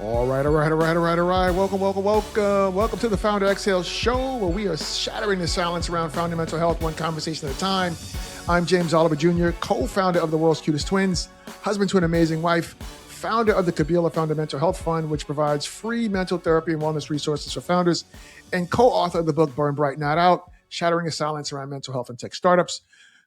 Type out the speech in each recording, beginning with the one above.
All right. Welcome to the Founder Exhale Show, where we are shattering the silence around founder mental health, one conversation at a time. I'm James Oliver Jr., co-founder of the world's cutest twins, husband to an amazing wife, founder of the Kabila Founder Mental Health Fund, which provides free mental therapy and wellness resources for founders, and co-author of the book Burn Bright Not Out, shattering the silence around mental health and tech startups.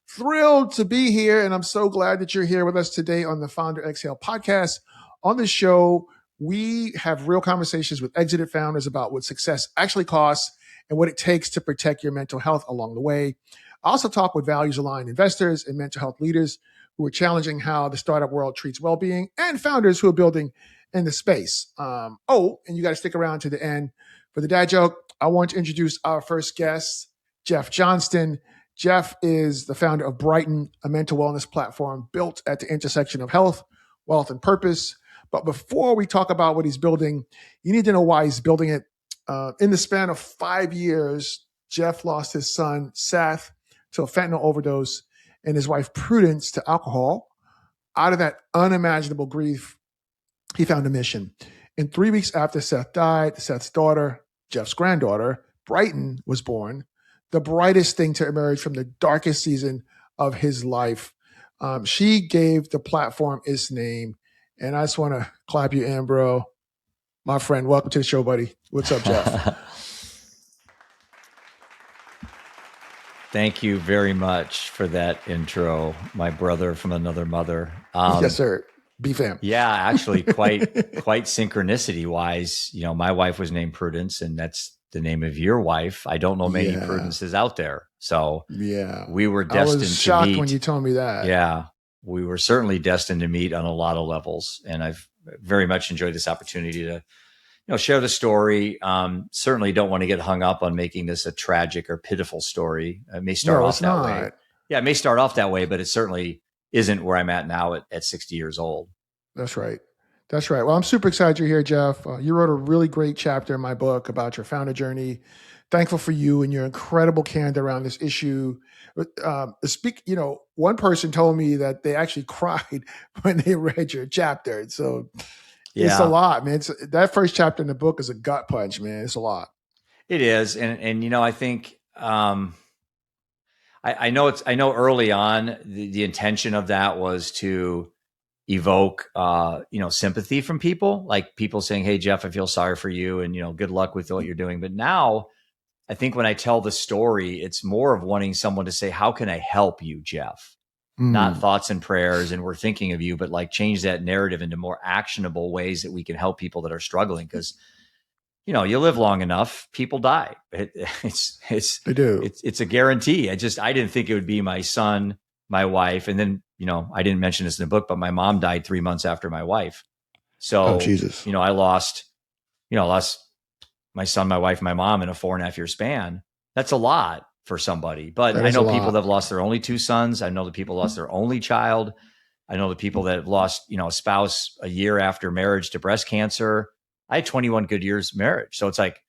Thrilled to be here, and I'm so glad that you're here with us today on the Founder Exhale podcast. On this show, we have real conversations with exited founders about what success actually costs and what it takes to protect your mental health along the way. I also talk with values-aligned investors and mental health leaders who are challenging how the startup world treats well-being, and founders who are building in the space. And you got to stick around to the end for the dad joke. I want to introduce our first guest, Jeff Johnston. Jeff is the founder of Brighton, a mental wellness platform built at the intersection of health, wealth, and purpose. But before we talk about what he's building, you need to know why he's building it. In the span of 5 years, Jeff lost his son, Seth, to a fentanyl overdose, and his wife, Prudence, to alcohol. Out of that unimaginable grief, he found a mission. And 3 weeks after Seth died, Seth's daughter, Jeff's granddaughter, Brighton, was born. The brightest thing to emerge from the darkest season of his life. She gave the platform its name. And I just want to clap you in, bro. My friend, welcome to the show, buddy. What's up, Jeff? Thank you very much for that intro, my brother from another mother. Yes, sir. B-fam. Yeah, actually quite synchronicity wise. You know, my wife was named Prudence, and that's the name of your wife. I don't know many Prudences out there. So we were destined to meet. I was shocked when you told me that. Yeah. We were certainly destined to meet on a lot of levels. And I've very much enjoyed this opportunity to, share the story. Certainly don't want to get hung up on making this a tragic or pitiful story. It may start off that way. Yeah, it may start off that way, but it certainly isn't where I'm at now at 60 years old. That's right. Well, I'm super excited you're here, Jeff. You wrote a really great chapter in my book about your founder journey. Thankful for you and your incredible candor around this issue. One person told me that they actually cried when they read your chapter. So it's a lot, man. That first chapter in the book is a gut punch, man. It's a lot. It is. And I think, I know early on the intention of that was to evoke, sympathy from people, like people saying, "Hey, Jeff, I feel sorry for you, and, good luck with what you're doing." But now I think when I tell the story, it's more of wanting someone to say, "How can I help you, Jeff?" Not thoughts and prayers and we're thinking of you, but like change that narrative into more actionable ways that we can help people that are struggling. Because, you live long enough, people die. They do. It's a guarantee. I didn't think it would be my son, my wife. And then, I didn't mention this in the book, but my mom died 3 months after my wife. So, Jesus. I lost my son, my wife, my mom in a 4.5 year span. That's a lot for somebody. But I know people that have lost their only 2 sons. I know the people lost their only child. I know the people that have lost, a spouse a year after marriage to breast cancer. I had 21 good years marriage. So it's like,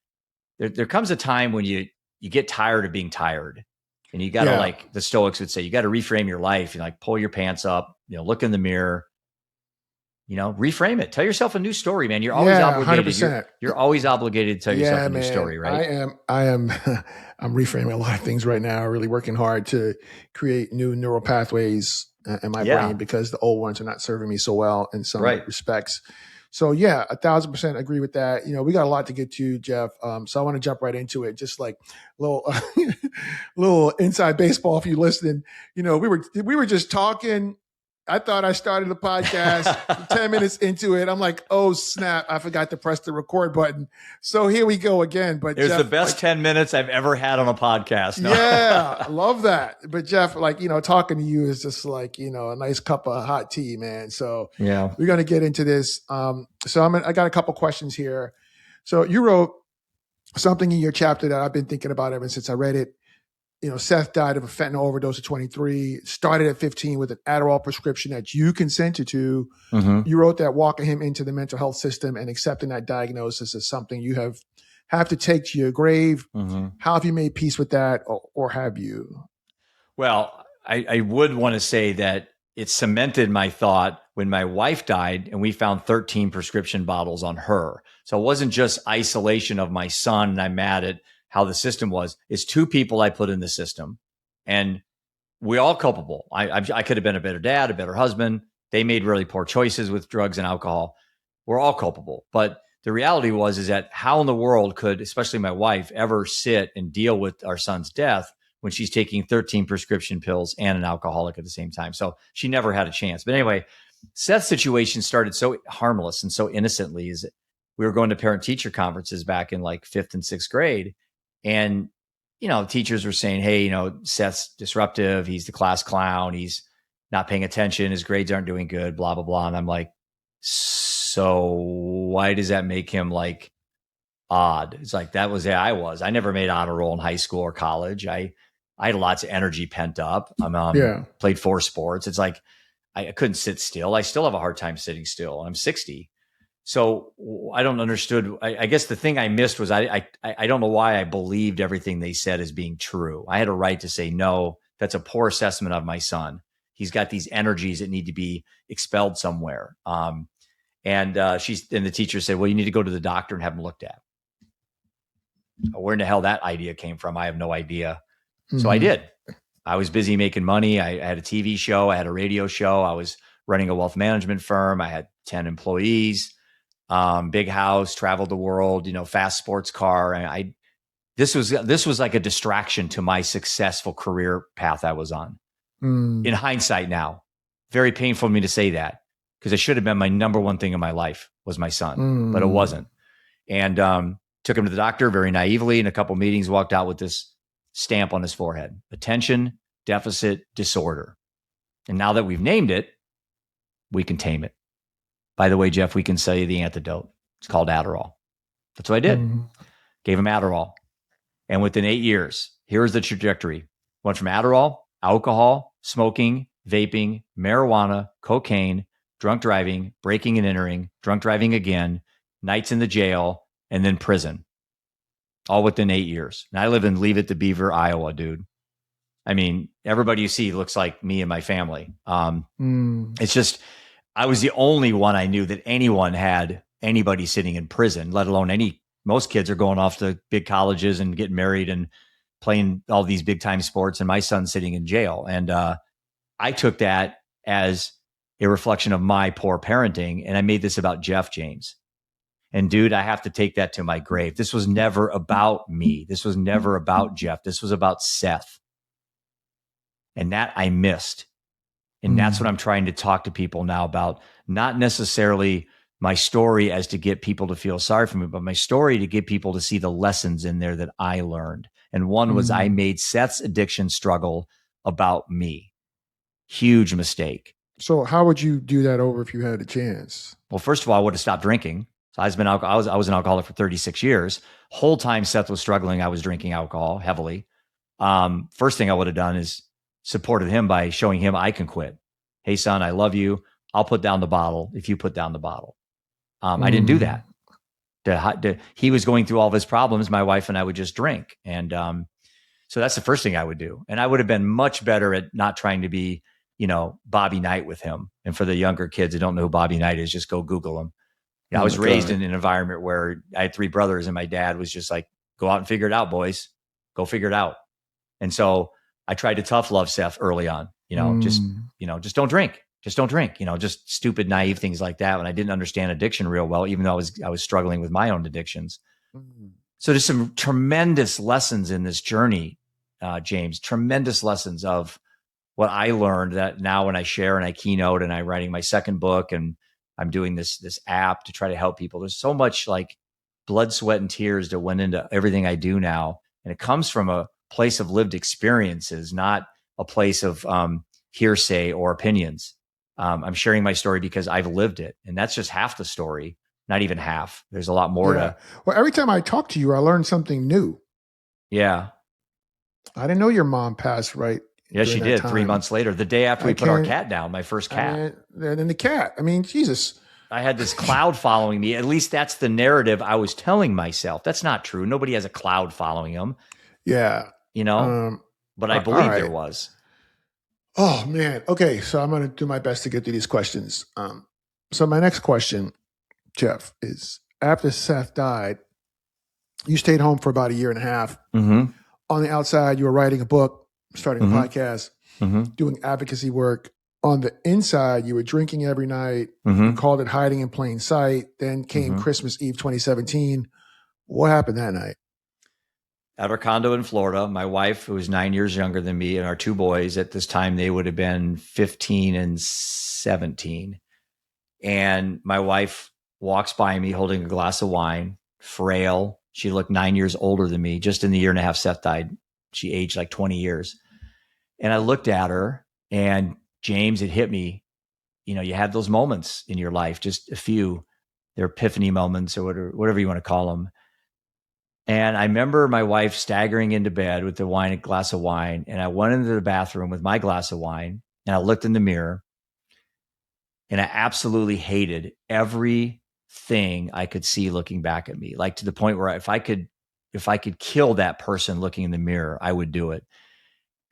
there comes a time when you get tired of being tired, and you got to, like the Stoics would say, you got to reframe your life. You pull your pants up, look in the mirror, reframe it. Tell yourself a new story, man. You're always obligated. 100%. You're always obligated to tell yourself a new story, right? I am I'm reframing a lot of things right now, really working hard to create new neural pathways in my brain, because the old ones are not serving me so well in some respects. So 1,000% agree with that. We got a lot to get to, Jeff. So I want to jump right into it. Just like little inside baseball for you listening. We were just talking. I thought I started the podcast 10 minutes into it. I'm like, oh, snap. I forgot to press the record button. So here we go again. But it was Jeff, the best 10 minutes I've ever had on a podcast. No. Yeah, I love that. But Jeff, talking to you is just like, a nice cup of hot tea, man. So we're going to get into this. I got a couple questions here. So you wrote something in your chapter that I've been thinking about ever since I read it. Seth died of a fentanyl overdose at 23, started at 15 with an Adderall prescription that you consented to. Mm-hmm. You wrote that walking him into the mental health system and accepting that diagnosis is something you have to take to your grave. Mm-hmm. How have you made peace with that, or have you? Well, I would want to say that it cemented my thought when my wife died and we found 13 prescription bottles on her. So it wasn't just isolation of my son and I'm mad at how the system was. It's two people I put in the system, and we all culpable. I could have been a better dad, a better husband. They made really poor choices with drugs and alcohol. We're all culpable. But the reality is that how in the world could, especially my wife, ever sit and deal with our son's death when she's taking 13 prescription pills and an alcoholic at the same time? So she never had a chance. But anyway, Seth's situation started so harmless and so innocently. Is we were going to parent-teacher conferences back in like 5th and 6th grade. And, teachers were saying, hey, Seth's disruptive. He's the class clown. He's not paying attention. His grades aren't doing good, blah, blah, blah. And I'm like, so why does that make him like odd? It's like, that was the I was. I never made honor roll in high school or college. I had lots of energy pent up. Played 4 sports. It's like, I couldn't sit still. I still have a hard time sitting still. I'm 60. So I don't understood. I guess the thing I missed was I don't know why I believed everything they said as being true. I had a right to say, no, that's a poor assessment of my son. He's got these energies that need to be expelled somewhere. And the teacher said, well, you need to go to the doctor and have him looked at. Where in the hell that idea came from, I have no idea. Mm-hmm. So I did. I was busy making money. I had a TV show. I had a radio show. I was running a wealth management firm. I had 10 employees. Big house, traveled the world, fast sports car. And this was like a distraction to my successful career path I was on. In hindsight now, very painful for me to say that, because it should have been my number one thing in my life was my son, but it wasn't. And took him to the doctor very naively in a couple meetings, walked out with this stamp on his forehead: attention deficit disorder. And now that we've named it, we can tame it. By the way, Jeff, we can sell you the antidote. It's called Adderall. That's what I did. Gave him Adderall. And within 8 years, here's the trajectory. Went from Adderall, alcohol, smoking, vaping, marijuana, cocaine, drunk driving, breaking and entering, drunk driving again, nights in the jail, and then prison. All within 8 years. And I live in Leave It to Beaver, Iowa, dude. I mean, everybody you see looks like me and my family. It's just, I was the only one I knew that anyone had anybody sitting in prison, let alone most kids are going off to big colleges and getting married and playing all these big time sports, and my son's sitting in jail. And I took that as a reflection of my poor parenting. And I made this about Jeff James. And dude, I have to take that to my grave. This was never about me. This was never about Jeff. This was about Seth. And that I missed. And that's what I'm trying to talk to people now about. Not necessarily my story as to get people to feel sorry for me, but my story to get people to see the lessons in there that I learned. And one was I made Seth's addiction struggle about me. Huge mistake. So how would you do that over if you had a chance? Well, first of all, I would have stopped drinking. So I was an alcoholic for 36 years. Whole time Seth was struggling, I was drinking alcohol heavily. First thing I would have done is supported him by showing him I can quit. Hey, son, I love you. I'll put down the bottle if you put down the bottle. I didn't do that. He was going through all of his problems. My wife and I would just drink. And so that's the first thing I would do. And I would have been much better at not trying to be, Bobby Knight with him. And for the younger kids that don't know who Bobby Knight is, just go Google him. I was raised in an environment where I had 3 brothers and my dad was just like, go out and figure it out, boys. Go figure it out. And so I tried to tough love Seth early on, just don't drink. Just don't drink, just stupid, naive things like that. When I didn't understand addiction real well, even though I was struggling with my own addictions. So there's some tremendous lessons in this journey, James, tremendous lessons of what I learned that now when I share and I keynote and I'm writing my second book and I'm doing this app to try to help people. There's so much like blood, sweat, and tears that went into everything I do now. And it comes from a place of lived experiences, not a place of hearsay or opinions. I'm sharing my story because I've lived it. And that's just half the story, not even half. There's a lot more to. Well, every time I talk to you, I learn something new. Yeah. I didn't know your mom passed right. Yeah, she did. 3 months later, the day after we put our cat down, my first cat. And the cat, Jesus. I had this cloud following me. At least that's the narrative I was telling myself. That's not true. Nobody has a cloud following them. Yeah. But I believe there was. Oh man. Okay, so I'm gonna do my best to get through these questions. So my next question, Jeff, is after Seth died, you stayed home for about a year and a half. Mm-hmm. On the outside, you were writing a book, starting a Mm-hmm. podcast, Mm-hmm. doing advocacy work. On the inside, you were drinking every night. Mm-hmm. You called it hiding in plain sight. Then came Mm-hmm. Christmas Eve 2017. What happened that night? At our condo in Florida, my wife, who was 9 years younger than me, and our two boys at this time, they would have been 15 and 17. And my wife walks by me holding a glass of wine, frail. She looked 9 years older than me. Just in the year and a half Seth died, she aged like 20 years. And I looked at her, and James, it hit me. You know, you have those moments in your life, just a few. They're epiphany moments or whatever you want to call them. And I remember my wife staggering into bed with a glass of wine. And I went into the bathroom with my glass of wine, and I looked in the mirror, and I absolutely hated everything I could see looking back at me, like to the point where if I could kill that person looking in the mirror, I would do it.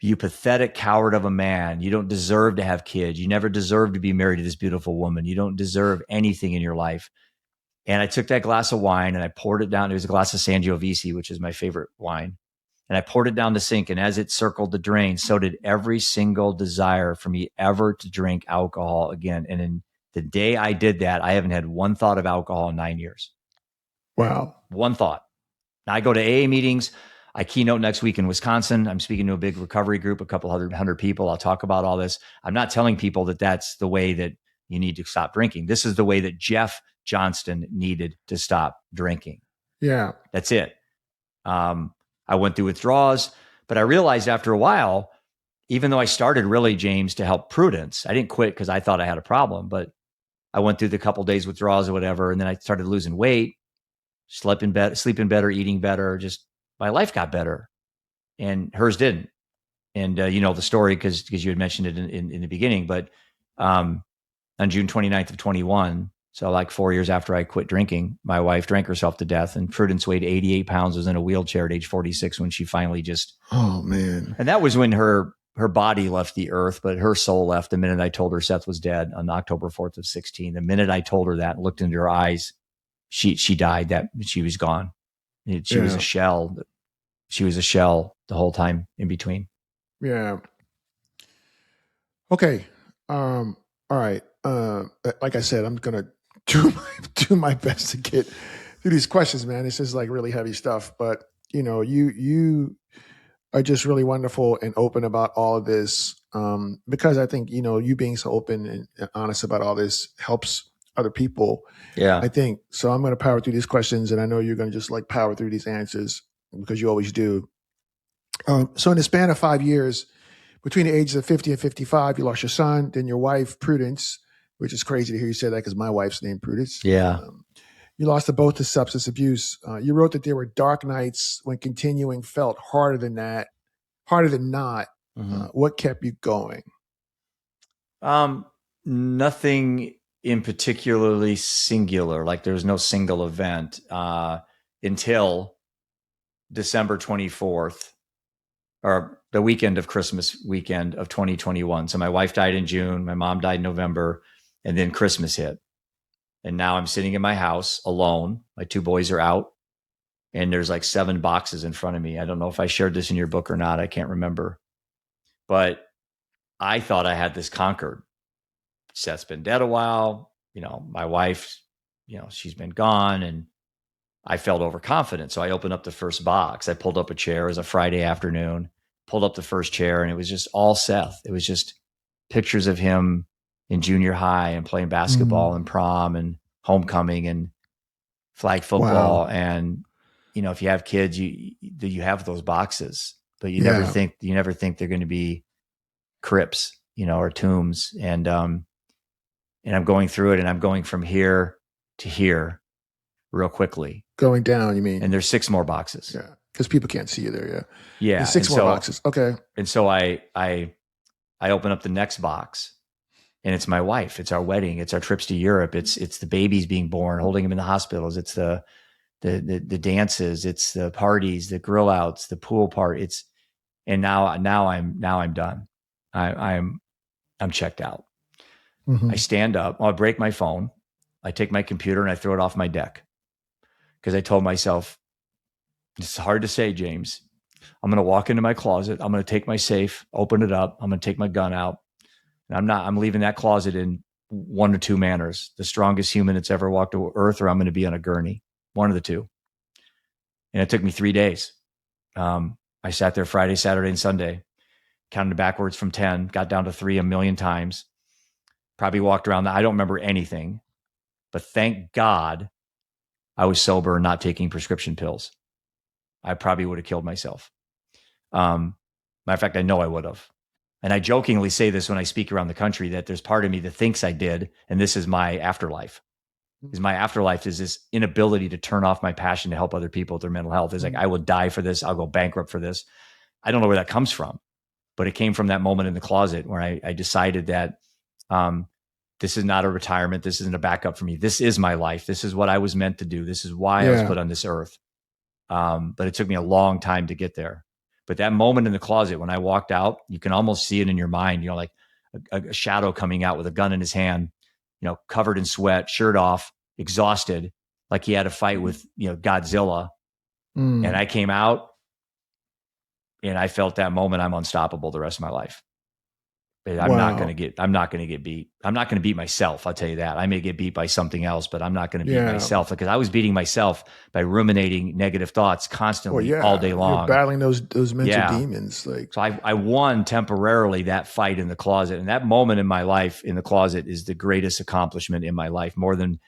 You pathetic coward of a man. You don't deserve to have kids. You never deserve to be married to this beautiful woman. You don't deserve anything in your life. And I took that glass of wine and I poured it down. It was a glass of Sangiovese, which is my favorite wine. And I poured it down the sink. And as it circled the drain, so did every single desire for me ever to drink alcohol again. And in the day I did that, I haven't had one thought of alcohol in 9 years. Wow. One thought. Now I go to AA meetings. I keynote next week in Wisconsin. I'm speaking to a big recovery group, a couple hundred people. I'll talk about all this. I'm not telling people that that's the way that you need to stop drinking. This is the way that Jeff Johnston needed to stop drinking. Yeah. That's it. I went through withdrawals, but I realized after a while, even though I started really, James, to help Prudence, I didn't quit because I thought I had a problem, but I went through the couple days withdrawals or whatever. And then I started losing weight, sleeping better, eating better. Just my life got better and hers didn't. And you know the story because you had mentioned it in the beginning, but on June 29th of 21, so like 4 years after I quit drinking, my wife drank herself to death, and Prudence weighed 88 pounds, was in a wheelchair at age 46 when she finally just, oh man. And that was when her body left the earth, but her soul left the minute I told her Seth was dead on October 4th of 16. The minute I told her that and looked into her eyes, she died. That she was gone. She was a shell. She was a shell the whole time in between. Yeah. Okay. All right. Like I said, I'm gonna do my best to get through these questions, man. It's just like really heavy stuff, but you know, you are just really wonderful and open about all of this, because I think, you know, you being so open and honest about all this helps other people. Yeah. I think so. I'm going to power through these questions, and I know you're going to just like power through these answers because you always do. So in the span of 5 years, between the ages of 50 and 55, you lost your son, then your wife, Prudence, which is crazy to hear you say that because my wife's named Prudence. Yeah. You lost them both to substance abuse. You wrote that there were dark nights when continuing felt harder than not. Mm-hmm. What kept you going? Nothing in particularly singular. Like there's no single event until December 24th, or the weekend of Christmas weekend of 2021. So my wife died in June, my mom died in November, and then Christmas hit. And now I'm sitting in my house alone. My two boys are out, and there's like 7 boxes in front of me. I don't know if I shared this in your book or not. I can't remember. But I thought I had this conquered. Seth's been dead a while. You know, my wife, you know, she's been gone, and I felt overconfident. So I opened up the first box. I pulled up a chair. It was a Friday afternoon, pulled up the first chair, and it was just all Seth. It was just pictures of him in junior high and playing basketball and prom and homecoming and flag football. Wow. And, you know, if you have kids, you have those boxes, but you never think they're going to be crypts, you know, or tombs. And I'm going through it, and I'm going from here to here real quickly. Going down, you mean? And there's 6 more boxes. Yeah. Because people can't see you there. Yeah. Yeah. There's 6 more boxes. Okay. And so I open up the next box, and it's my wife. It's our wedding. It's our trips to Europe. It's the babies being born, holding them in the hospitals. It's the dances. It's the parties, the grill outs, the pool part. And now I'm done. I'm checked out. Mm-hmm. I stand up, I break my phone. I take my computer and I throw it off my deck because I told myself, it's hard to say, James. I'm going to walk into my closet. I'm going to take my safe, open it up. I'm going to take my gun out. And I'm leaving that closet in one or two manners. The strongest human that's ever walked to earth, or I'm going to be on a gurney. One of the two. And it took me 3 days. I sat there Friday, Saturday, and Sunday, counted backwards from 10, got down to 3 a million times. Probably walked around. I don't remember anything, but thank God I was sober and not taking prescription pills. I probably would have killed myself. Matter of fact, I know I would have. And I jokingly say this when I speak around the country, that there's part of me that thinks I did, and this is my afterlife. Is my afterlife is this inability to turn off my passion to help other people with their mental health. It's like, I will die for this. I'll go bankrupt for this. I don't know where that comes from, but it came from that moment in the closet where I decided that this is not a retirement. This isn't a backup for me. This is my life. This is what I was meant to do. This is why I was put on this earth. But it took me a long time to get there. But that moment in the closet, when I walked out, you can almost see it in your mind, like a shadow coming out with a gun in his hand, covered in sweat, shirt off, exhausted, like he had a fight with, Godzilla. And I came out and I felt that moment, I'm unstoppable the rest of my life. I'm not going to get beat. I'm not going to beat myself. I'll tell you that. I may get beat by something else, but I'm not going to beat myself, because I was beating myself by ruminating negative thoughts constantly all day long. You're battling those mental demons. So I won temporarily that fight in the closet. And that moment in my life in the closet is the greatest accomplishment in my life, more than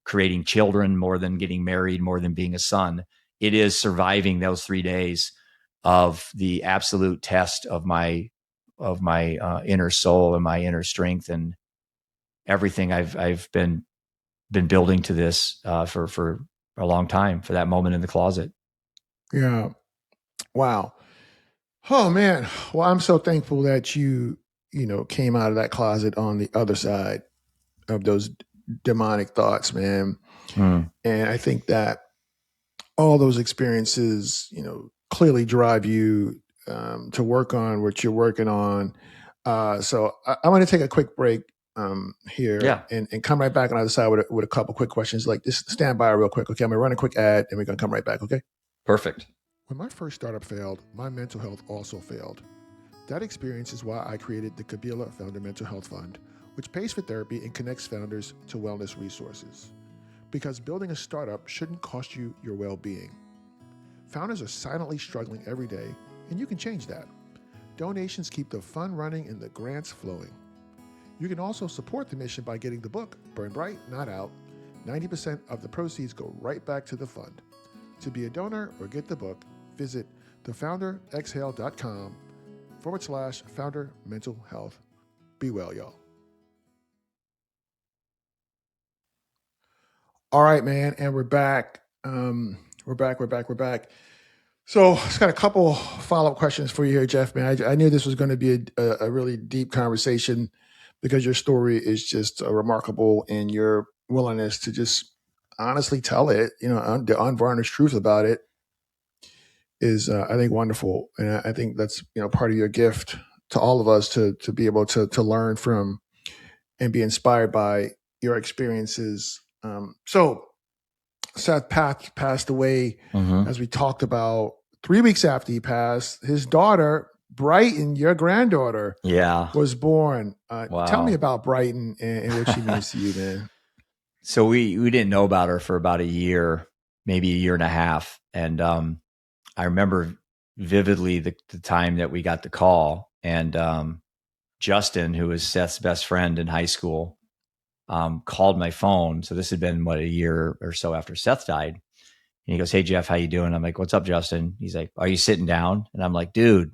creating children, more than getting married, more than being a son. It is surviving those 3 days of the absolute test of my inner soul and my inner strength, and everything I've been building to this for a long time, for that moment in the closet. Yeah. Wow. Oh man. Well, I'm so thankful that you came out of that closet on the other side of those demonic thoughts, man. And I think that all those experiences, clearly drive you to work on what you're working on. So I want to take a quick break here and come right back on the other side with a couple quick questions. Like, just stand by real quick. Okay. I'm going to run a quick ad and we're going to come right back. Okay. Perfect. When my first startup failed, my mental health also failed. That experience is why I created the Kabila Founder Mental Health Fund, which pays for therapy and connects founders to wellness resources. Because building a startup shouldn't cost you your well-being. Founders are silently struggling every day, and you can change that. Donations keep the fund running and the grants flowing. You can also support the mission by getting the book, Burn Bright, Not Out. 90% of the proceeds go right back to the fund. To be a donor or get the book, visit thefounderexhale.com/founder mental health. Be well, y'all. All right, man. And we're back. We're back. So I've got a couple follow-up questions for you here, Jeff, man. I knew this was going to be a really deep conversation, because your story is just remarkable, and your willingness to just honestly tell it, the unvarnished truth about it is, I think, wonderful. And I think that's, part of your gift to all of us to be able to learn from and be inspired by your experiences. So Seth passed away, as we talked about. 3 weeks after he passed, his daughter, Brighton, your granddaughter, was born. Wow. Tell me about Brighton and what she means to you, man. So we didn't know about her for about a year, maybe a year and a half. And I remember vividly the time that we got the call, and Johnston, who was Seth's best friend in high school, called my phone. So this had been a year or so after Seth died. And he goes, "Hey Jeff, how you doing?" I'm like, "What's up, Johnston?" He's like, "Are you sitting down?" And I'm like, "Dude,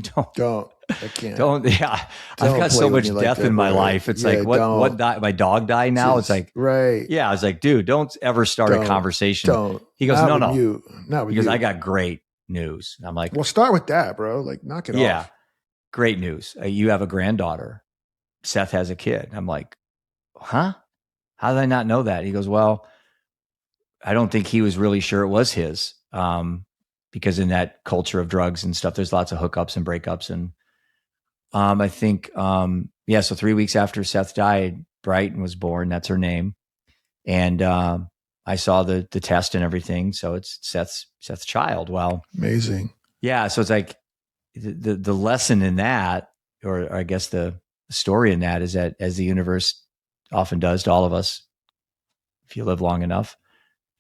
don't. I can't. Don't. Yeah, I've got so much death in my life. It's like, what died? My dog died now. It's like, right. Yeah. I was like, dude, don't ever start a conversation. Don't. He goes, "No. Not with you." I got great news. I'm like, well, start with that, bro. Like, knock it off. Yeah. Great news. You have a granddaughter. Seth has a kid. I'm like, huh? How did I not know that? He goes, well, I don't think he was really sure it was his, because in that culture of drugs and stuff, there's lots of hookups and breakups. And I think, so 3 weeks after Seth died, Brighton was born. That's her name. And I saw the test and everything. So it's Seth's child. Well, amazing. Yeah. So it's like the lesson in that, or I guess the story in that, is that, as the universe often does to all of us, if you live long enough,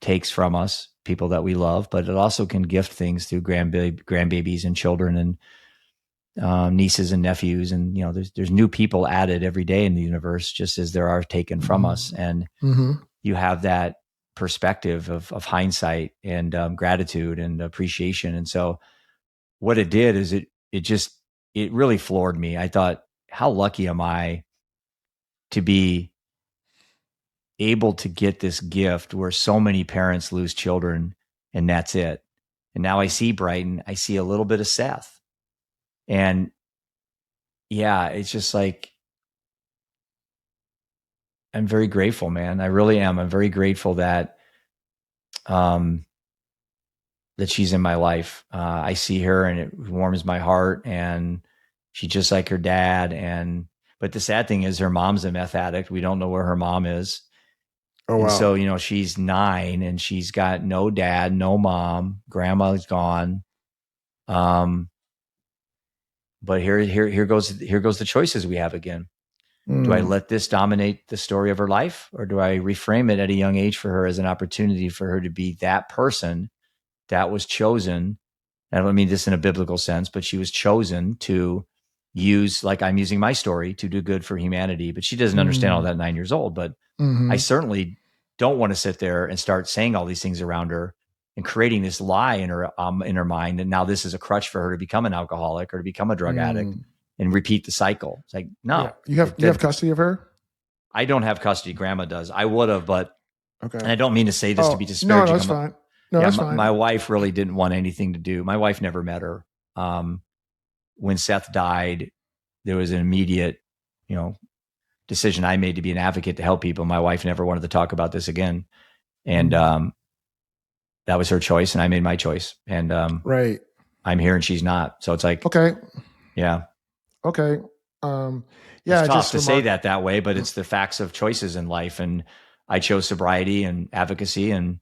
takes from us people that we love, but it also can gift things through grandbabies and children and nieces and nephews. And, there's new people added every day in the universe, just as there are taken from us. And you have that perspective of hindsight and gratitude and appreciation. And so what it did is it really floored me. I thought, how lucky am I to be able to get this gift where so many parents lose children and that's it. And now I see Brighton, I see a little bit of Seth. And yeah, it's just like, I'm very grateful, man. I really am. I'm very grateful that she's in my life. I see her and it warms my heart, and she's just like her dad. But the sad thing is her mom's a meth addict. We don't know where her mom is. Oh, wow. And so, she's 9 and she's got no dad, no mom, grandma's gone. But here goes the choices we have again. Do I let this dominate the story of her life, or do I reframe it at a young age for her as an opportunity for her to be that person that was chosen? I don't mean this in a biblical sense, but she was chosen to use, like I'm using my story, to do good for humanity. But she doesn't understand all that at 9 years old. But I certainly don't want to sit there and start saying all these things around her and creating this lie in her mind that now this is a crutch for her to become an alcoholic or to become a drug addict and repeat the cycle. It's like, no. Yeah. You have custody of her? I don't have custody. Grandma does. I would have, but okay. And I don't mean to say this to be disparaging. No, that's fine. No, that's fine. My wife really didn't want anything to do. My wife never met her. When Seth died, there was an immediate, decision I made to be an advocate to help people. My wife never wanted to talk about this again. And that was her choice, and I made my choice. And right. I'm here and she's not. So it's like, okay. Yeah. Okay. It's tough to say that way, but it's the facts of choices in life. And I chose sobriety and advocacy, and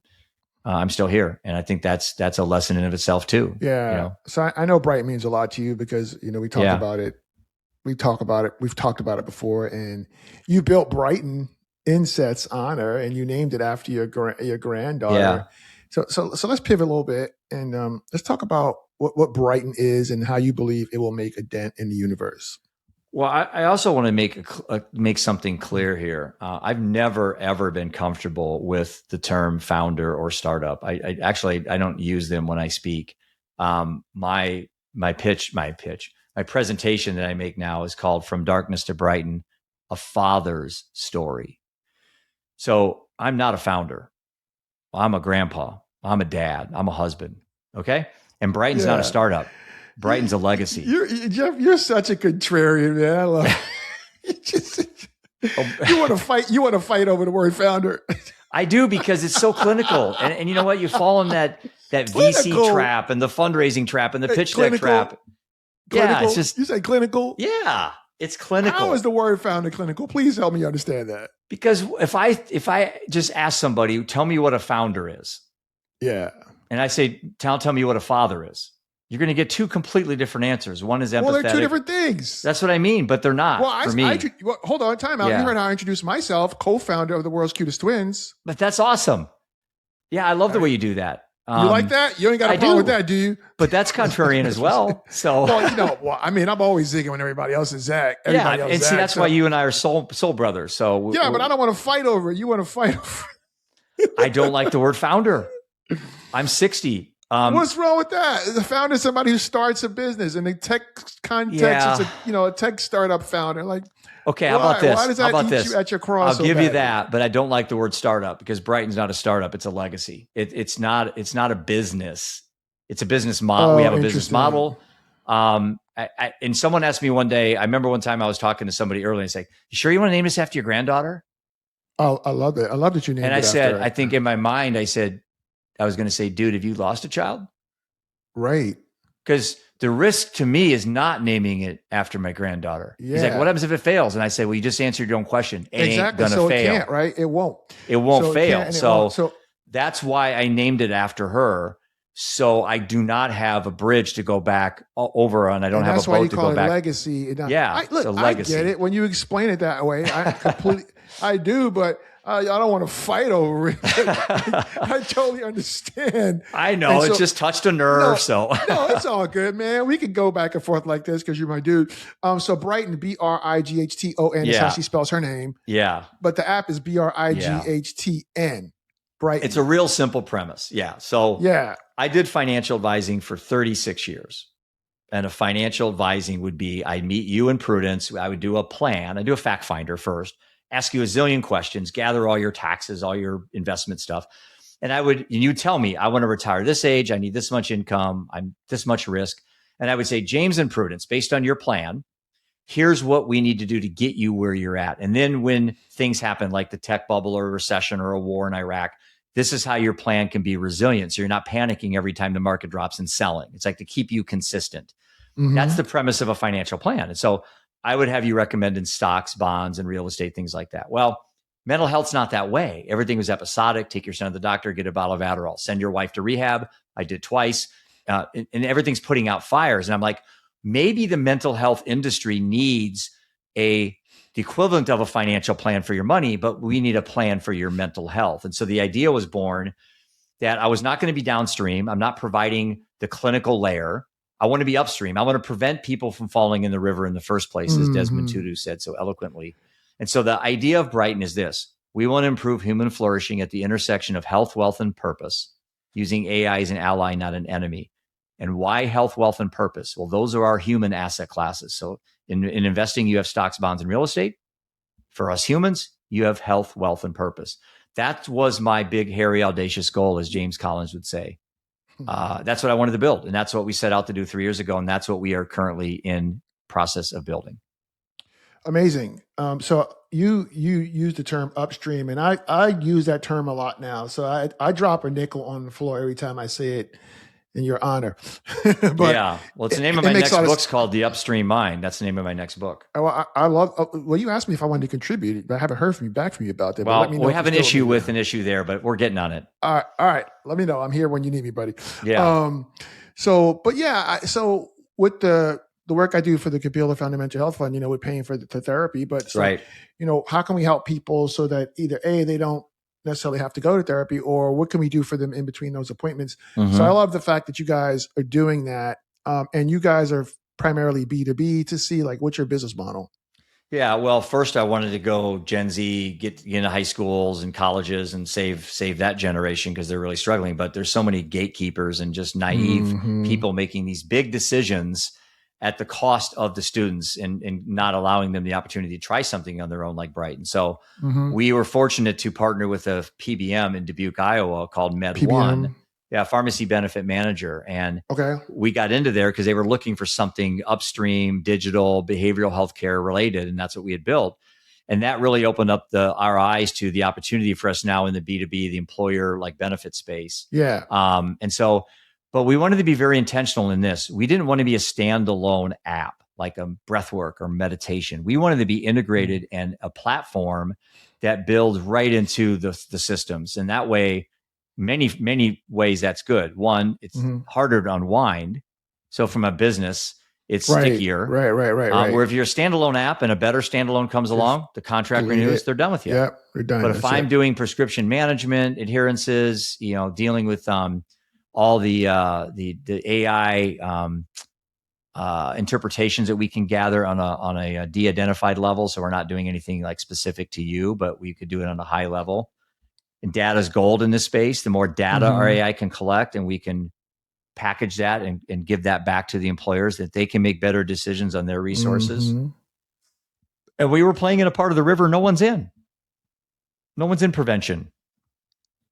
I'm still here. And I think that's a lesson in of itself too. Yeah. So I know Bright means a lot to you because, we talked about it. We've talked about it before, and you built Brighton in Seth's honor, and you named it after your granddaughter. Yeah. So let's pivot a little bit, and let's talk about what Brighton is and how you believe it will make a dent in the universe. Well, I also want to make something clear here. I've never ever been comfortable with the term founder or startup. I don't use them when I speak. My presentation that I make now is called From Darkness to Brighton, a Father's Story. So I'm not a founder. I'm a grandpa. I'm a dad. I'm a husband. Okay. And Brighton's not a startup. Brighton's a legacy. Jeff, you're such a contrarian, man. I love you want to fight over the word founder. I do, because it's so clinical. And you know what? You fall in that VC trap and the fundraising trap and the pitch deck trap. Clinical? Yeah, it's just, you say clinical? Yeah, it's clinical. How is the word founder clinical? Please help me understand that. Because if I just ask somebody, tell me what a founder is. Yeah. And I say, tell me what a father is. You're going to get two completely different answers. One is empathetic. Well, they're two different things. That's what I mean, but they're not for me. Hold on, time out. Yeah. You heard how I introduced myself, co-founder of the world's cutest twins. But that's awesome. Yeah, I love the way you do that. You like that? You ain't got a problem with that, do you? But that's contrarian as well. So, I'm always zigging when everybody else is Zach. See, that's why you and I are soul brothers. So but I don't want to fight over it. You want to fight over it. I don't like the word founder. I'm 60. What's wrong with that? The founder is somebody who starts a business. In the tech context, it's a tech startup founder. Like, okay, how about this? Why does that eat you at your cross? I'll give you that, but I don't like the word startup, because Brighton's not a startup; it's a legacy. It's not a business. It's a business model. We have a business model. And someone asked me one day. I remember one time I was talking to somebody earlier and say, "You sure you want to name this after your granddaughter?" Oh, I love it. I love that you named it. And I said, I think in my mind, I was going to say, dude, have you lost a child? Right. Because the risk to me is not naming it after my granddaughter. Yeah. He's like, what happens if it fails? And I say, well, you just answered your own question. It Exactly. ain't gonna So fail. It can't, right? It won't. It won't fail. So that's why I named it after her. So I do not have a bridge to go back over on. I don't have a boat to go back. Legacy. Yeah. I get it when you explain it that way. I do, but I don't want to fight over it. I totally understand. I know it just touched a nerve. No, it's all good, man. We could go back and forth like this because you're my dude. So Brighton, Brighton is how she spells her name. Yeah. But the app is Brightn. Brighton. It's a real simple premise. Yeah. So I did financial advising for 36 years. And a financial advising would be, I'd meet you and Prudence. I would do a plan. I'd do a fact finder first, ask you a zillion questions, gather all your taxes, all your investment stuff. And you tell me, I want to retire this age. I need this much income. I'm this much risk. And I would say, James and Prudence, based on your plan, here's what we need to do to get you where you're at. And then when things happen like the tech bubble or a recession or a war in Iraq, this is how your plan can be resilient. So you're not panicking every time the market drops and selling. It's like to keep you consistent. Mm-hmm. That's the premise of a financial plan. And so I would have you recommend in stocks, bonds, and real estate, things like that. Well, mental health's not that way. Everything was episodic. Take your son to the doctor, get a bottle of Adderall, send your wife to rehab. I did twice. And everything's putting out fires. And I'm like, maybe the mental health industry needs the equivalent of a financial plan for your money, but we need a plan for your mental health. And so the idea was born that I was not going to be downstream. I'm not providing the clinical layer. I want to be upstream. I want to prevent people from falling in the river in the first place, as Desmond Tutu said so eloquently. And so the idea of Brighton is this. We want to improve human flourishing at the intersection of health, wealth, and purpose, using AI as an ally, not an enemy. And why health, wealth, and purpose? Well, those are our human asset classes. So in investing, you have stocks, bonds, and real estate. For us humans, you have health, wealth, and purpose. That was my big, hairy, audacious goal, as James Collins would say. That's what I wanted to build. And that's what we set out to do 3 years ago. And that's what we are currently in process of building. Amazing. So you use the term upstream, and I use that term a lot now. So I drop a nickel on the floor every time I say it in your honor. But yeah. Well, it's the name of my next book's called The Upstream Mind. That's the name of my next book. Well, I love, well, you asked me if I wanted to contribute, but I haven't heard back from you about that. Well, we have an issue with an issue there, but we're getting on it. All right. Let me know. I'm here when you need me, buddy. Yeah. So with the work I do for the Kapila Fundamental Health Fund, we're paying for the therapy, but right. How can we help people so that either they don't necessarily have to go to therapy, or what can we do for them in between those appointments? Mm-hmm. So I love the fact that you guys are doing that. And you guys are primarily B2B to C, like what's your business model? Yeah. Well, first I wanted to go Gen Z, get into high schools and colleges and save that generation because they're really struggling. But there's so many gatekeepers and just naive people making these big decisions at the cost of the students and not allowing them the opportunity to try something on their own like Brighton. So we were fortunate to partner with a PBM in Dubuque, Iowa called Med1. Yeah, pharmacy benefit manager. And we got into there because they were looking for something upstream, digital, behavioral healthcare related. And that's what we had built. And that really opened up our eyes to the opportunity for us now in the B2B, the employer like benefit space. Yeah. But we wanted to be very intentional in this. We didn't want to be a standalone app like a breathwork or meditation. We wanted to be integrated and a platform that builds right into the systems. And that way, many ways that's good. One, it's harder to unwind. So from a business, it's stickier. Right. Where if you're a standalone app and a better standalone comes along, the contract renews, they're done with you. Yeah, they're done. But if I'm doing prescription management, adherences, dealing with all the AI interpretations that we can gather on a de-identified level. So we're not doing anything like specific to you, but we could do it on a high level. And data is gold in this space. The more data our AI can collect, and we can package that and give that back to the employers that they can make better decisions on their resources. And we were playing in a part of the river no one's in. No one's in prevention.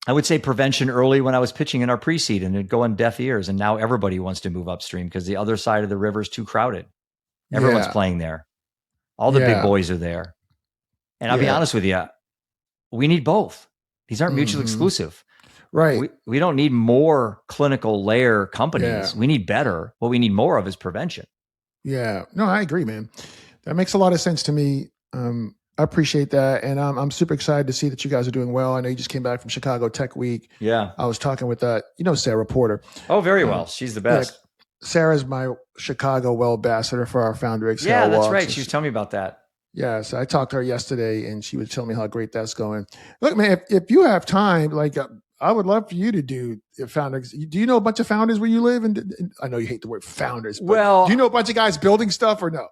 I would say prevention early when I was pitching in our pre-seed, and it'd go on deaf ears. And now everybody wants to move upstream because the other side of the river is too crowded. Everyone's playing there. All the big boys are there. And I'll be honest with you, we need both. These aren't mutually exclusive. Right. We don't need more clinical layer companies. Yeah. We need better. What we need more of is prevention. Yeah. No, I agree, man. That makes a lot of sense to me. I appreciate that. And I'm super excited to see that you guys are doing well. I know you just came back from Chicago Tech Week. Yeah. I was talking with, Sarah Porter. Oh, very well. She's the best. Sarah's my Chicago well ambassador for our Founder Exhale Yeah, that's walks. right. She was telling me about that. Yeah, so I talked to her yesterday, and she was telling me how great that's going. Look, man, if you have time, like I would love for you to do founders. Do you know a bunch of founders where you live? And I know you hate the word founders, but well, do you know a bunch of guys building stuff or no?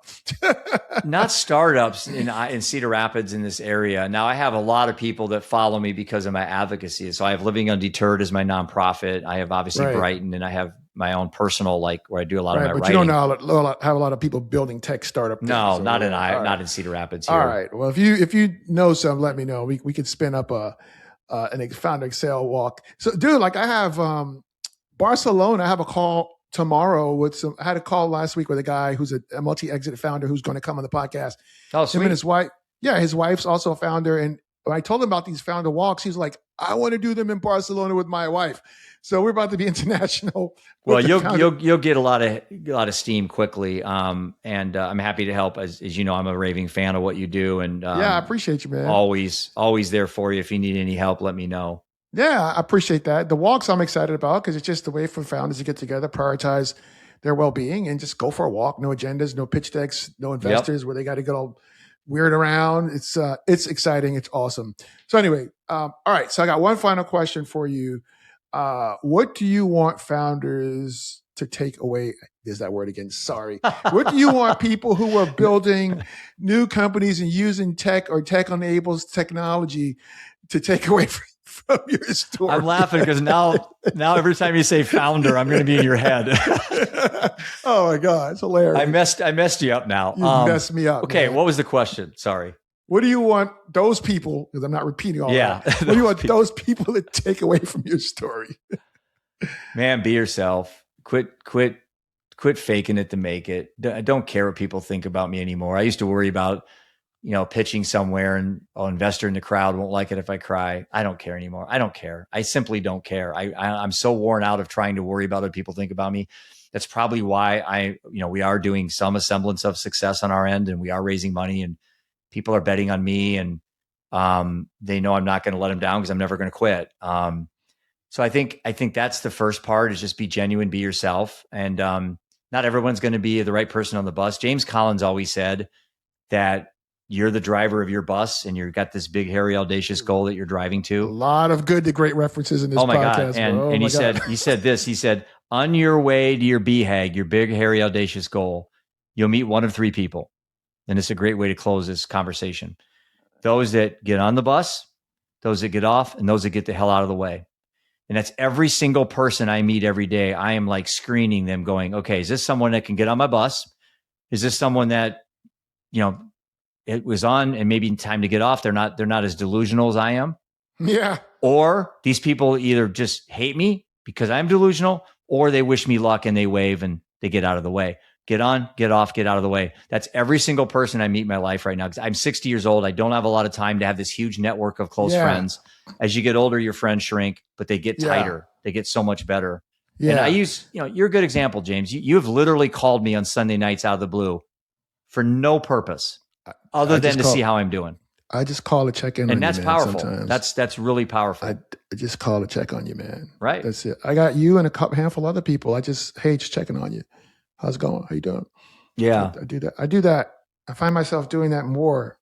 Not startups in Cedar Rapids in this area. Now, I have a lot of people that follow me because of my advocacy. So I have Living Undeterred as my nonprofit. I have obviously Brighton, and I have my own personal, like where I do a lot of my but writing. You don't have a lot of people building tech startup. No, things, not in Cedar Rapids here. All right. Well, if you know some, let me know. We could spin up an Founder Excel walk. So, dude, like I have Barcelona. I have a call tomorrow with some. I had a call last week with a guy who's a multi-exit founder who's going to come on the podcast. Oh, sweet. Him and his wife. Yeah, his wife's also a founder. And when I told him about these founder walks, he's like, I want to do them in Barcelona with my wife. So we're about to be international. Well, you'll get a lot of steam quickly, and I'm happy to help. As you know, I'm a raving fan of what you do, and I appreciate you, man. Always there for you. If you need any help, let me know. Yeah, I appreciate that. The walks I'm excited about because it's just a way for founders to get together, prioritize their well-being, and just go for a walk. No agendas, no pitch decks, no investors where they got to get all weird around. It's exciting. It's awesome. So anyway, all right. So I got one final question for you. What do you want founders to take away? There's that word again. Sorry. What do you want people who are building new companies and using tech or tech-enabled technology to take away from your story? I'm laughing because now every time you say founder, I'm going to be in your head. Oh my God, it's hilarious. I messed you up now. You messed me up. Okay, man. what was the question? Sorry. What do you want those people, because I'm not repeating all that. What do you want those people to take away from your story? Man, be yourself. Quit faking it to make it. I don't care what people think about me anymore. I used to worry about, pitching somewhere and an investor in the crowd won't like it if I cry. I don't care anymore. I don't care. I simply don't care. I'm so worn out of trying to worry about what people think about me. That's probably why we are doing some semblance of success on our end, and we are raising money, and people are betting on me, and they know I'm not going to let them down because I'm never going to quit. So I think that's the first part, is just be genuine, be yourself. And not everyone's going to be the right person on the bus. James Collins always said that you're the driver of your bus, and you've got this big, hairy, audacious goal that you're driving to. A lot of good to great references in this podcast. God. And he said, on your way to your BHAG, your big, hairy, audacious goal, you'll meet one of three people. And it's a great way to close this conversation. Those that get on the bus, those that get off, and those that get the hell out of the way. And that's every single person I meet every day. I am like screening them, going, okay, is this someone that can get on my bus? Is this someone that, it was on and maybe time to get off? They're not as delusional as I am. Yeah. Or these people either just hate me because I'm delusional, or they wish me luck and they wave and they get out of the way. Get on, get off, get out of the way. That's every single person I meet in my life right now. Because I'm 60 years old. I don't have a lot of time to have this huge network of close friends. As you get older, your friends shrink, but they get tighter. They get so much better. Yeah. And I use, you're a good example, James. You have literally called me on Sunday nights out of the blue for no purpose other than to see how I'm doing. I just call to check in on you, man. And that's powerful. Sometimes. That's really powerful. I just call to check on you, man. Right. That's it. I got you and a handful of other people. Just checking on you. How's it going? How you doing? Yeah. I do that. I find myself doing that more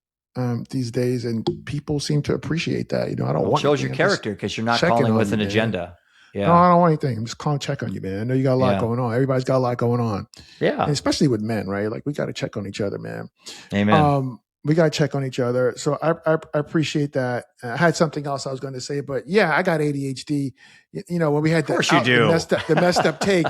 these days, and people seem to appreciate that. I don't want. It shows your character because you're not calling with an agenda. Yeah. No, I don't want anything. I'm just calling to check on you, man. I know you got a lot going on. Everybody's got a lot going on. Yeah. And especially with men, right? Like we got to check on each other, man. Amen. We got to check on each other. So I appreciate that. I had something else I was going to say, but yeah, I got ADHD. When we had the messed up take,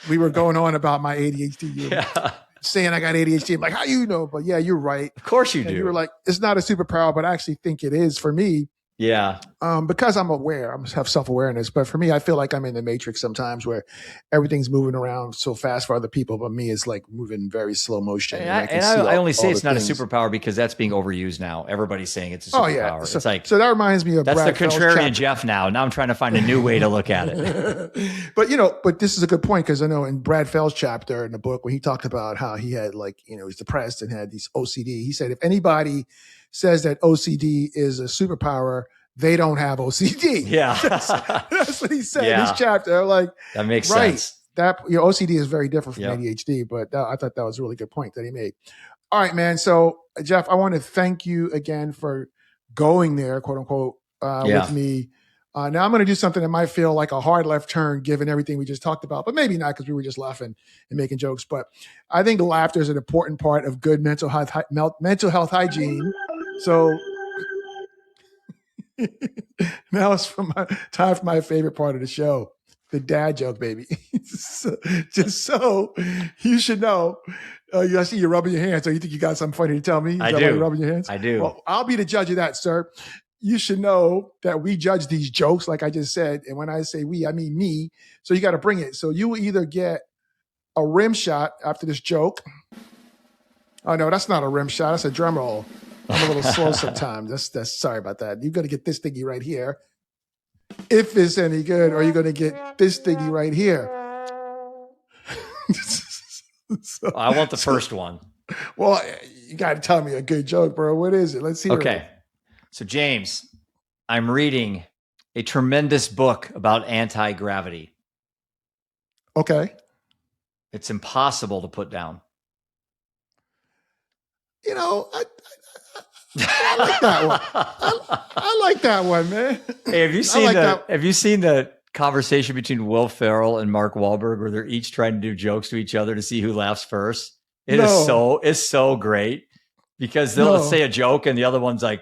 we were going on about my ADHD. Saying I got ADHD. I'm like, how you know? But yeah, you're right. Of course you do. You were like, it's not a superpower, but I actually think it is for me. Yeah. Because I'm aware, I have self-awareness. But for me, I feel like I'm in the matrix sometimes where everything's moving around so fast for other people, but me is like moving very slow motion. And I only say it's not a superpower because that's being overused now. Everybody's saying it's a superpower. Oh, yeah. So, it's like, so that reminds me of that's Brad the contrarian Jeff now. Now I'm trying to find a new way to look at it. But this is a good point because I know in Brad Fell's chapter in the book when he talked about how he had he's depressed and had these OCD. He said if anybody says that OCD is a superpower, they don't have OCD. Yeah. That's what he said in his chapter. Like, that makes sense. That OCD is very different from ADHD, but I thought that was a really good point that he made. All right, man. So Jeff, I want to thank you again for going there, quote unquote, with me. Now I'm going to do something that might feel like a hard left turn given everything we just talked about, but maybe not because we were just laughing and making jokes. But I think laughter is an important part of good mental health hygiene. So now it's time for my favorite part of the show, the dad joke, baby. Just so you should know. I see you rubbing your hands. So you think you got something funny to tell me? I do. Rubbing your hands? I do. Well, I'll be the judge of that, sir. You should know that we judge these jokes, like I just said. And when I say we, I mean me. So you got to bring it. So you will either get a rim shot after this joke. Oh, no, that's not a rim shot. That's a drum roll. I'm a little slow sometimes. That's sorry about that. You're going to get this thingy right here. If it's any good, or you're going to get this thingy right here. I want the first one. Well, you got to tell me a good joke, bro. What is it? Let's see. Okay. So James, I'm reading a tremendous book about anti-gravity. Okay. It's impossible to put down. I like that one. I like that one, man. Hey, have you seen the conversation between Will Ferrell and Mark Wahlberg where they're each trying to do jokes to each other to see who laughs first? It's so great because they'll say a joke and the other one's like,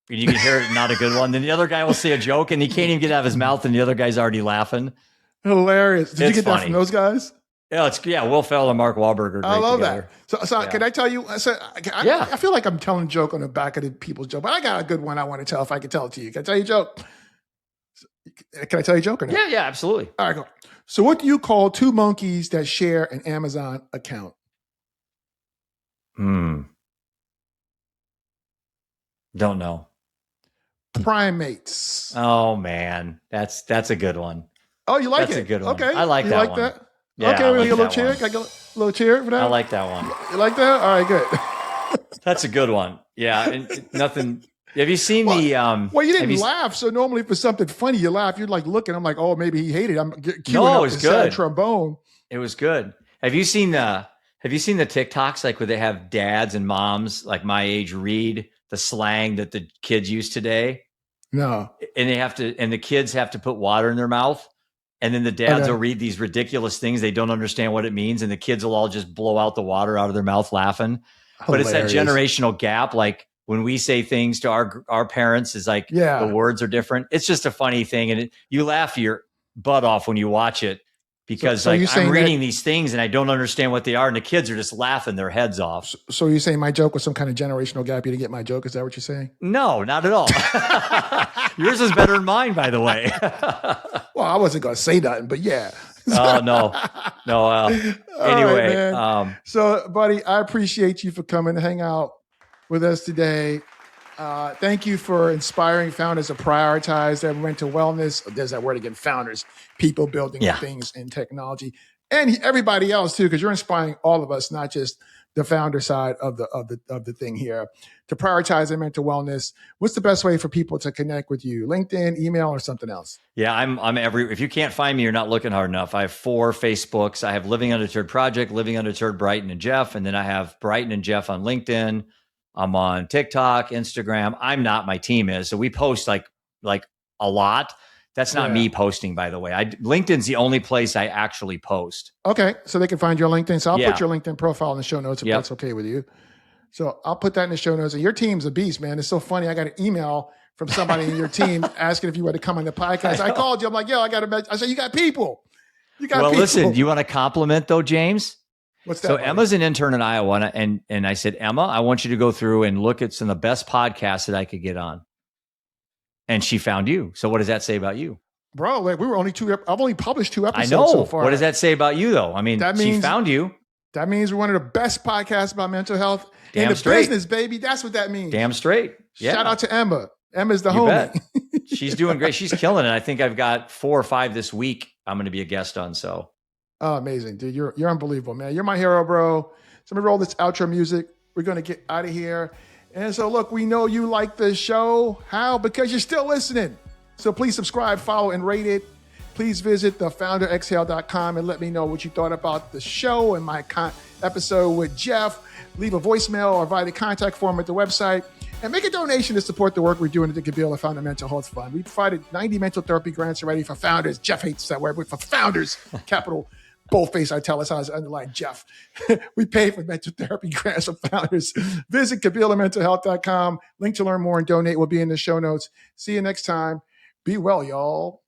and you can hear it, not a good one. Then the other guy will say a joke and he can't even get it out of his mouth and the other guy's already laughing. Hilarious. Did you get that from those guys? Yeah, Will Ferrell and Mark Wahlberg are great I love together. That. So can I tell you? I feel like I'm telling a joke on the back of the people's joke, but I got a good one I want to tell if I can tell it to you. Can I tell you a joke? Can I tell you a joke or not? Yeah, absolutely. All right, go. So what do you call two monkeys that share an Amazon account? Don't know. Primates. Oh man, that's a good one. Oh, you like it? That's a good one. Okay, I like you that like one. That? Yeah, okay, we get a little cheer. Can I get a little cheer for that? I like that one. You like that? All right, good. That's a good one. Yeah, and nothing. Have you seen the? Well, you didn't laugh. So normally for something funny, you laugh. You're like looking. I'm like, oh, maybe he hated it. I'm queuing no, up it was the good. sad trombone. It was good. Have you seen the TikToks like where they have dads and moms like my age read the slang that the kids use today? No. And the kids have to put water in their mouth. And then the dads will read these ridiculous things. They don't understand what it means. And the kids will all just blow out the water out of their mouth laughing. Hilarious. But it's that generational gap. Like when we say things to our parents is like the words are different. It's just a funny thing. And you laugh your butt off when you watch it because so I'm reading these things and I don't understand what they are. And the kids are just laughing their heads off. So you're saying my joke was some kind of generational gap? You didn't get my joke? Is that what you're saying? No, not at all. Yours is better than mine, by the way. Well, I wasn't going to say nothing, but yeah. Oh, no. Anyway. Right, so, buddy, I appreciate you for coming to hang out with us today. Thank you for inspiring founders to prioritize their mental wellness. There's that word again, founders, people building things in technology. And everybody else, too, because you're inspiring all of us, not just the founder side of the thing here, to prioritize their mental wellness. What's the best way for people to connect with you? LinkedIn, email, or something else? Yeah, I'm if you can't find me, you're not looking hard enough. I have 4 Facebooks. I have Living Undeterred Project, Living Undeterred Brighton and Jeff, and then I have Brighton and Jeff on LinkedIn. I'm on TikTok, Instagram. I'm not, my team is. So we post like a lot. That's not me posting, by the way. LinkedIn's the only place I actually post. Okay. So they can find your LinkedIn. So I'll put your LinkedIn profile in the show notes if that's okay with you. So I'll put that in the show notes. And your team's a beast, man. It's so funny. I got an email from somebody in your team asking if you want to come on the podcast. I called you. I'm like, yo, I said, you got people. Well, listen, do you want to compliment though, James? What's that? So Emma's an intern in Iowa. And I said, Emma, I want you to go through and look at some of the best podcasts that I could get on. and she found you. So what does that say about you? Bro, like we were only I've only published 2 episodes I know. so far. What does that say about you, though? I mean, she found you. That means we're one of the best podcasts about mental health in the business, baby. That's what that means. Damn straight. Yeah. Shout out to Emma. Emma's the homie. She's doing great. She's killing it. I think I've got 4 or 5 this week I'm going to be a guest on. So, oh, amazing, dude. You're unbelievable, man. You're my hero, bro. So let me roll this outro music. We're going to get out of here. And so, look, we know you like the show. How? Because you're still listening. So please subscribe, follow, and rate it. Please visit thefounderexhale.com and let me know what you thought about the show and my episode with Jeff. Leave a voicemail or via the contact form at the website. And make a donation to support the work we're doing at the Kabila Founder Mental Health Fund. We provided 90 mental therapy grants already for founders. Jeff hates that word, but for founders, capital boldface italicized underline Jeff. We pay for mental therapy grants for founders. Visit KabilaMentalHealth.com. Link to learn more and donate will be in the show notes. See you next time. Be well, y'all.